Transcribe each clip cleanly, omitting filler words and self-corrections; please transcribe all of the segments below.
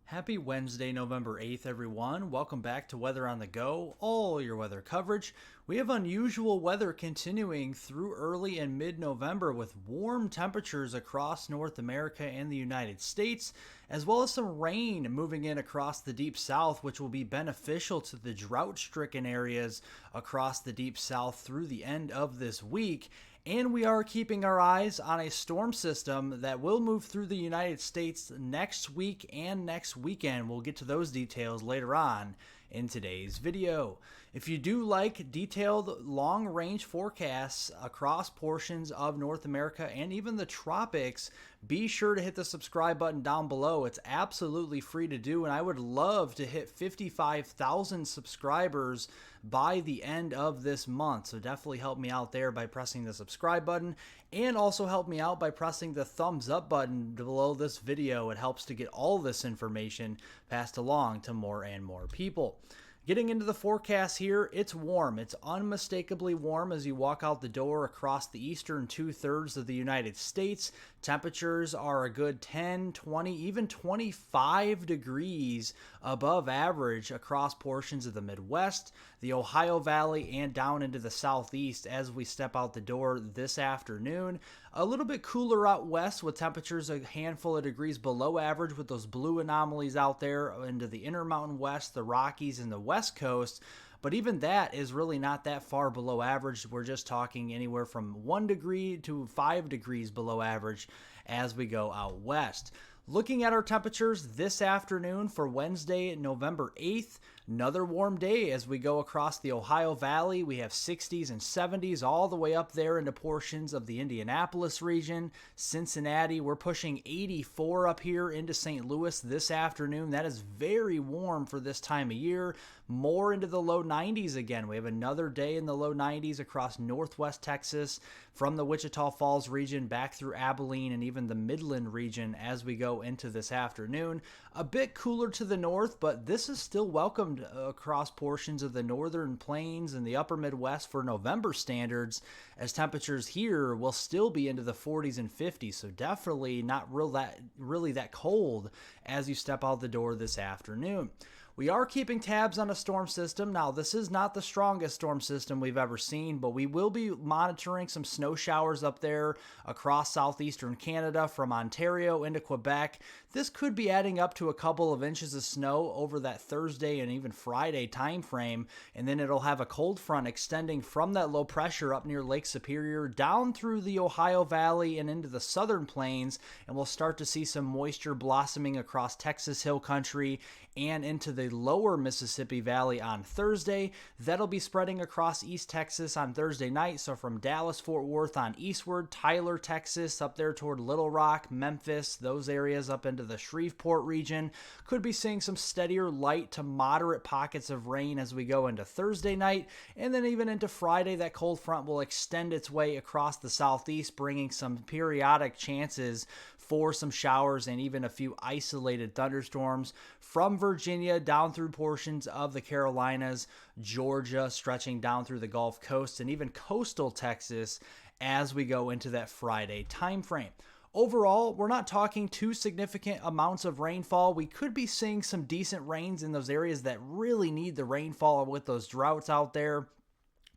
Happy Wednesday, November 8th, everyone. Welcome back to Weather on the Go, all your weather coverage. We have unusual weather continuing through early and mid November with warm temperatures across North America and the United States, as well as some rain moving in across the deep south, which will be beneficial to the drought stricken areas across the deep south through the end of this week. And we are keeping our eyes on a storm system that will move through the United States next week and next weekend. We'll get to those details later on in today's video. If you do like detailed long-range forecasts across portions of North America and even the tropics, be sure to hit the subscribe button down below. It's absolutely free to do, and I would love to hit 55,000 subscribers by the end of this month. So definitely help me out there by pressing the subscribe button, and also help me out by pressing the thumbs up button below this video. It helps to get all this information passed along to more and more people. Getting into the forecast here, it's warm. It's unmistakably warm as you walk out the door across the eastern two-thirds of the United States. Temperatures are a good 10, 20, even 25 degrees above average across portions of the Midwest, the Ohio Valley, and down into the southeast as we step out the door this afternoon. A little bit cooler out west with temperatures a handful of degrees below average with those blue anomalies out there into the Intermountain West, the Rockies, and the West Coast. But even that is really not that far below average. We're just talking anywhere from 1 degree to 5 degrees below average as we go out west. Looking at our temperatures this afternoon for Wednesday, November 8th, another warm day as we go across the Ohio Valley. We have 60s and 70s all the way up there into portions of the Indianapolis region. Cincinnati, we're pushing 84 up here into St. Louis this afternoon. That is very warm for this time of year. More into the low 90s again. We have another day in the low 90s across northwest Texas from the Wichita Falls region back through Abilene and even the Midland region as we go into this afternoon. A bit cooler to the north, but this is still welcomed across portions of the northern plains and the upper Midwest for November standards, as temperatures here will still be into the 40s and 50s. So definitely not really that cold as you step out the door this afternoon. We are keeping tabs on a storm system. Now, this is not the strongest storm system we've ever seen, but we will be monitoring some snow showers up there across southeastern Canada from Ontario into Quebec. This could be adding up to a couple of inches of snow over that Thursday and even Friday time frame, and then it'll have a cold front extending from that low pressure up near Lake Superior down through the Ohio Valley and into the southern plains, and we'll start to see some moisture blossoming across Texas Hill Country and into the lower Mississippi Valley on Thursday. That'll be spreading across East Texas on Thursday night, so from Dallas, Fort Worth on eastward, Tyler, Texas, up there toward Little Rock, Memphis, those areas up into the Shreveport region. Could be seeing some steadier light to moderate pockets of rain as we go into Thursday night, and then even into Friday, that cold front will extend its way across the southeast, bringing some periodic chances for some showers and even a few isolated thunderstorms from Virginia down through portions of the Carolinas, Georgia, stretching down through the Gulf Coast, and even coastal Texas as we go into that Friday time frame. Overall, we're not talking too significant amounts of rainfall. We could be seeing some decent rains in those areas that really need the rainfall with those droughts out there.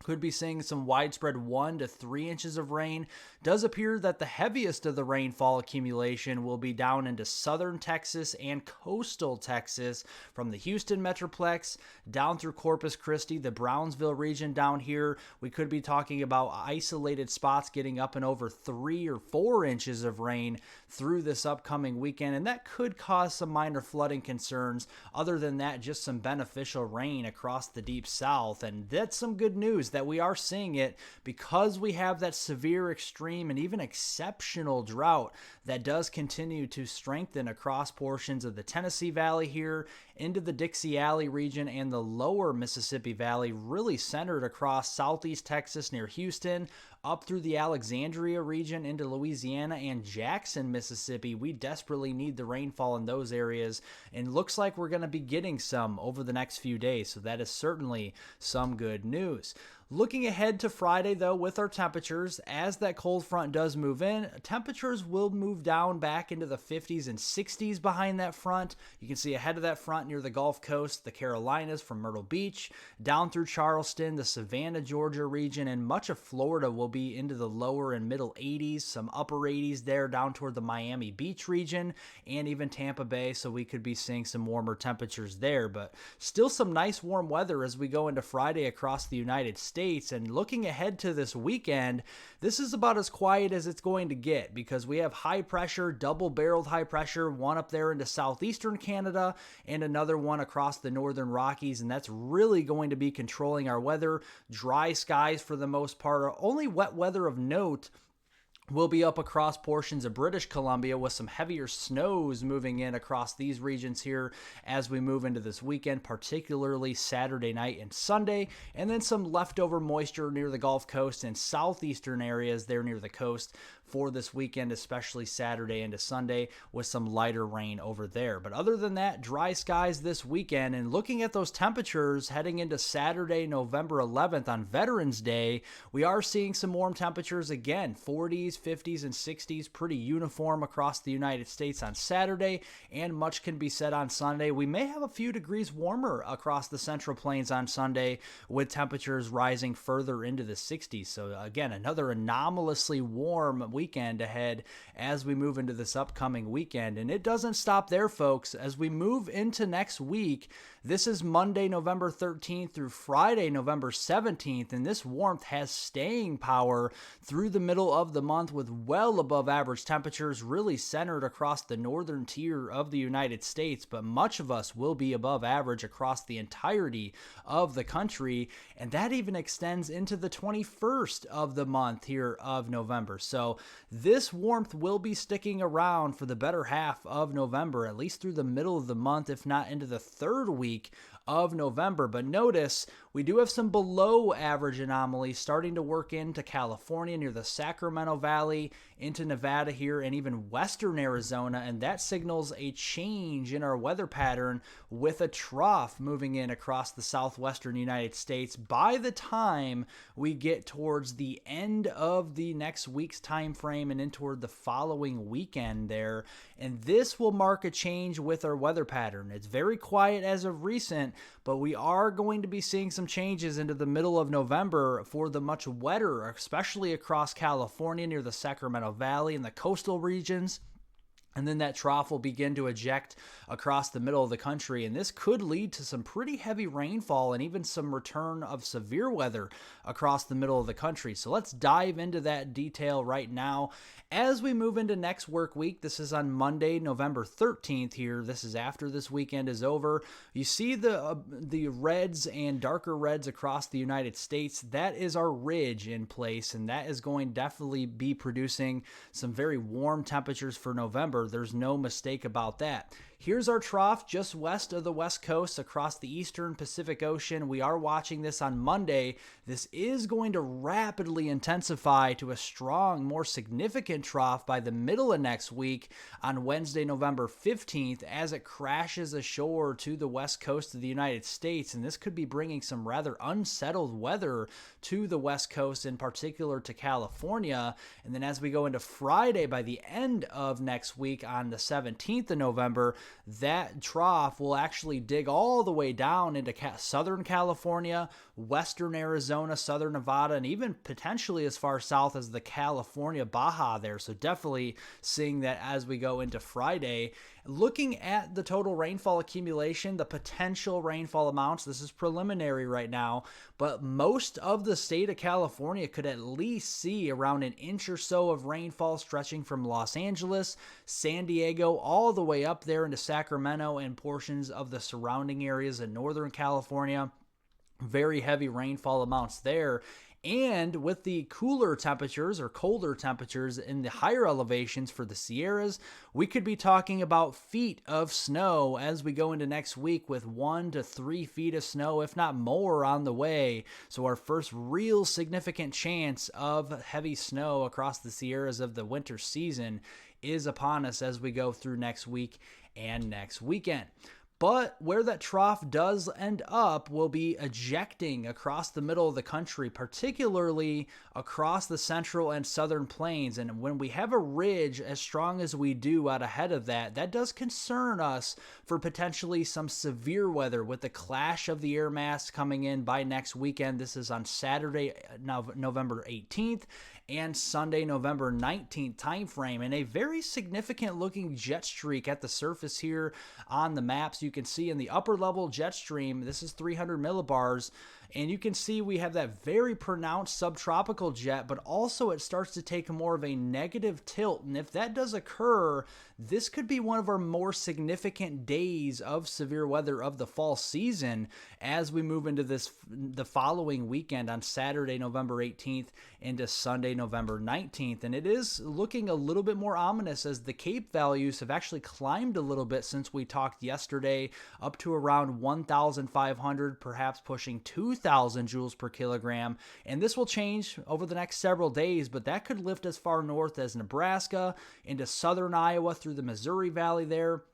Could be seeing some widespread 1 to 3 inches of rain. Does appear that the heaviest of the rainfall accumulation will be down into southern Texas and coastal Texas from the Houston Metroplex down through Corpus Christi, the Brownsville region down here. We could be talking about isolated spots getting up and over 3 or 4 inches of rain through this upcoming weekend, and that could cause some minor flooding concerns. Other than that, just some beneficial rain across the deep south, and that's some good news that we are seeing it because we have that severe, extreme, and even exceptional drought that does continue to strengthen across portions of the Tennessee Valley here into the Dixie Alley region and the lower Mississippi Valley, really centered across southeast Texas near Houston, up through the Alexandria region into Louisiana and Jackson, Mississippi. We desperately need the rainfall in those areas, and looks like we're going to be getting some over the next few days, so that is certainly some good news. Looking ahead to Friday, though, with our temperatures, as that cold front does move in, temperatures will move down back into the 50s and 60s behind that front. You can see ahead of that front near the Gulf Coast, the Carolinas from Myrtle Beach, down through Charleston, the Savannah, Georgia region, and much of Florida will be into the lower and middle 80s, some upper 80s there down toward the Miami Beach region, and even Tampa Bay, so we could be seeing some warmer temperatures there, but still some nice warm weather as we go into Friday across the United States. And looking ahead to this weekend, this is about as quiet as it's going to get because we have high pressure, double-barreled high pressure, one up there into southeastern Canada and another one across the northern Rockies, and that's really going to be controlling our weather. Dry skies for the most part. Only wet weather of note will be up across portions of British Columbia with some heavier snows moving in across these regions here as we move into this weekend, particularly Saturday night and Sunday, and then some leftover moisture near the Gulf Coast and southeastern areas there near the coast for this weekend, especially Saturday into Sunday, with some lighter rain over there. But other than that, dry skies this weekend. And looking at those temperatures heading into Saturday, November 11th on Veterans Day, we are seeing some warm temperatures again, 40s, 50s, and 60s, pretty uniform across the United States on Saturday, and much can be said on Sunday. We may have a few degrees warmer across the Central Plains on Sunday, with temperatures rising further into the 60s. So again, another anomalously warm weekend ahead as we move into this upcoming weekend. And it doesn't stop there, folks. As we move into next week, this is Monday, November 13th through Friday, November 17th, and this warmth has staying power through the middle of the month with well above average temperatures really centered across the northern tier of the United States, but much of us will be above average across the entirety of the country, and that even extends into the 21st of the month here of November. So this warmth will be sticking around for the better half of November, at least through the middle of the month, if not into the third week of November. But notice we do have some below average anomalies starting to work into California near the Sacramento Valley, into Nevada here, and even western Arizona, and that signals a change in our weather pattern with a trough moving in across the southwestern United States by the time we get towards the end of the next week's time frame and in toward the following weekend there. And this will mark a change with our weather pattern. It's very quiet as of recent, but we are going to be seeing some changes into the middle of November for the much wetter, especially across California near the Sacramento Valley and the coastal regions. And then that trough will begin to eject across the middle of the country. And this could lead to some pretty heavy rainfall and even some return of severe weather across the middle of the country. So let's dive into that detail right now. As we move into next work week, this is on Monday, November 13th here. This is after this weekend is over. You see the reds and darker reds across the United States. That is our ridge in place, and that is going to definitely be producing some very warm temperatures for November. There's no mistake about that. Here's our trough just west of the West Coast across the eastern Pacific Ocean. We are watching this on Monday. This is going to rapidly intensify to a strong, more significant trough by the middle of next week on Wednesday, November 15th, as it crashes ashore to the west coast of the United States. And this could be bringing some rather unsettled weather to the West Coast, in particular to California. And then as we go into Friday, by the end of next week on the 17th of November, that trough will actually dig all the way down into Southern California, Western Arizona, Southern Nevada, and even potentially as far south as the California Baja there. So definitely seeing that as we go into Friday. Looking at the total rainfall accumulation, the potential rainfall amounts, this is preliminary right now, but most of the state of California could at least see around an inch or so of rainfall stretching from Los Angeles, San Diego, all the way up there into Sacramento and portions of the surrounding areas in Northern California. Very heavy rainfall amounts there. And with the cooler temperatures or colder temperatures in the higher elevations for the Sierras, we could be talking about feet of snow as we go into next week, with 1 to 3 feet of snow, if not more, on the way. So our first real significant chance of heavy snow across the Sierras of the winter season is upon us as we go through next week and next weekend. But where that trough does end up will be ejecting across the middle of the country, particularly across the central and southern plains. And when we have a ridge as strong as we do out ahead of that, that does concern us for potentially some severe weather with the clash of the air mass coming in by next weekend. This is on Saturday, November 18th, and Sunday, November 19th timeframe, and a very significant looking jet streak at the surface here on the maps. You can see in the upper level jet stream, this is 300 millibars, and you can see we have that very pronounced subtropical jet, but also it starts to take more of a negative tilt. And if that does occur, this could be one of our more significant days of severe weather of the fall season as we move into the following weekend on Saturday, November 18th into Sunday, November 19th. And it is looking a little bit more ominous as the Cape values have actually climbed a little bit since we talked yesterday, up to around 1,500, perhaps pushing 2,000 joules per kilogram. And this will change over the next several days, but that could lift as far north as Nebraska into southern Iowa through the Missouri Valley there,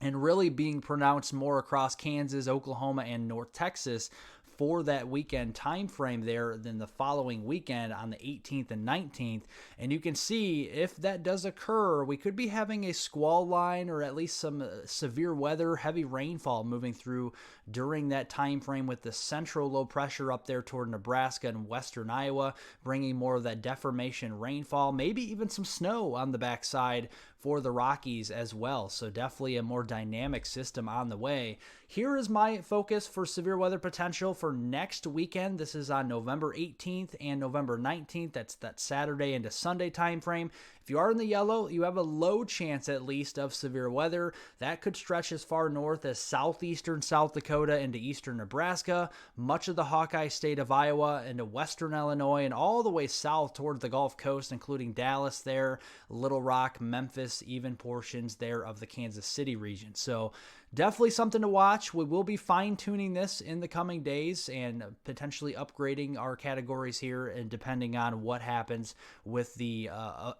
and really being pronounced more across Kansas, Oklahoma, and North Texas for that weekend time frame there than the following weekend on the 18th and 19th. And you can see if that does occur, we could be having a squall line or at least some severe weather, heavy rainfall moving through during that time frame, with the central low pressure up there toward Nebraska and western Iowa, bringing more of that deformation rainfall, maybe even some snow on the backside for the Rockies as well. So definitely a more dynamic system on the way. Here is my focus for severe weather potential for next weekend. This is on November 18th and November 19th. That's that Saturday into Sunday time frame. If you are in the yellow, you have a low chance at least of severe weather. That could stretch as far north as southeastern South Dakota into eastern Nebraska, much of the Hawkeye state of Iowa into western Illinois, and all the way south toward the Gulf Coast, including Dallas there, Little Rock, Memphis, even portions there of the Kansas City region. So definitely something to watch. We will be fine-tuning this in the coming days and potentially upgrading our categories here, and depending on what happens with the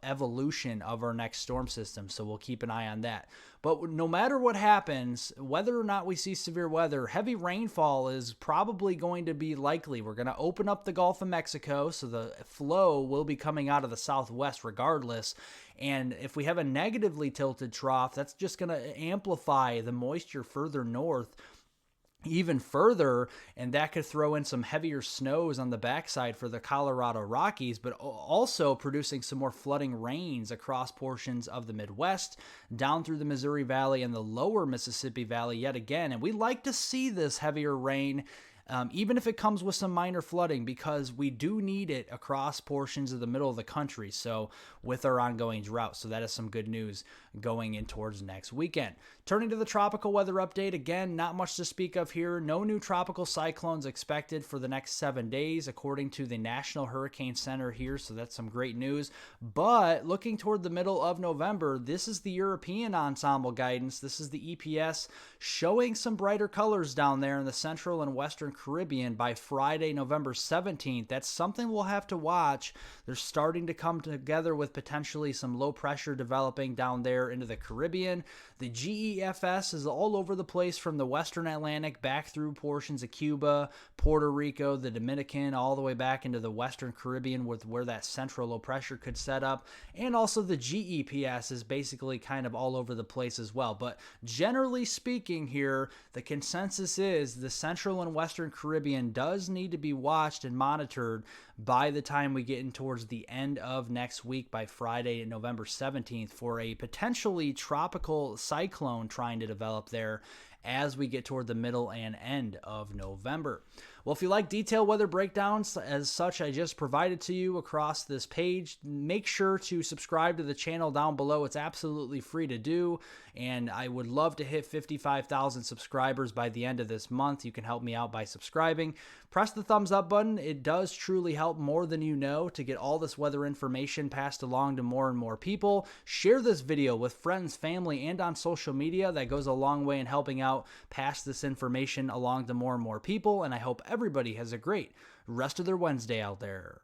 evolution of our next storm system. So we'll keep an eye on that. But no matter what happens, whether or not we see severe weather, heavy rainfall is probably going to be likely. We're going to open up the Gulf of Mexico, so the flow will be coming out of the southwest regardless. And if we have a negatively tilted trough, that's just going to amplify the moisture further north even further, and that could throw in some heavier snows on the backside for the Colorado Rockies, but also producing some more flooding rains across portions of the Midwest, down through the Missouri Valley and the lower Mississippi Valley yet again. And we like to see this heavier rain, even if it comes with some minor flooding, because we do need it across portions of the middle of the country. So with our ongoing drought, so that is some good news going in towards next weekend. Turning to the tropical weather update, again, not much to speak of here. No new tropical cyclones expected for the next 7 days, according to the National Hurricane Center here. So that's some great news. But looking toward the middle of November, this is the European ensemble guidance. This is the EPS showing some brighter colors down there in the central and western Caribbean by Friday, November 17th. That's something we'll have to watch. They're starting to come together with potentially some low pressure developing down there into the Caribbean. The GEFS is all over the place from the western Atlantic back through portions of Cuba, Puerto Rico, the Dominican, all the way back into the western Caribbean with where that central low pressure could set up. And also the GEPS is basically kind of all over the place as well. But generally speaking here, the consensus is the central and western Caribbean does need to be watched and monitored by the time we get in towards the end of next week by Friday, November 17th, for a potentially tropical cyclone trying to develop there as we get toward the middle and end of November. Well, if you like detailed weather breakdowns as such I just provided to you across this page, make sure to subscribe to the channel down below. It's absolutely free to do, and I would love to hit 55,000 subscribers by the end of this month. You can help me out by subscribing. Press the thumbs up button. It does truly help more than you know to get all this weather information passed along to more and more people. Share this video with friends, family, and on social media. That goes a long way in helping out pass this information along to more and more people, and I hope everybody has a great rest of their Wednesday out there.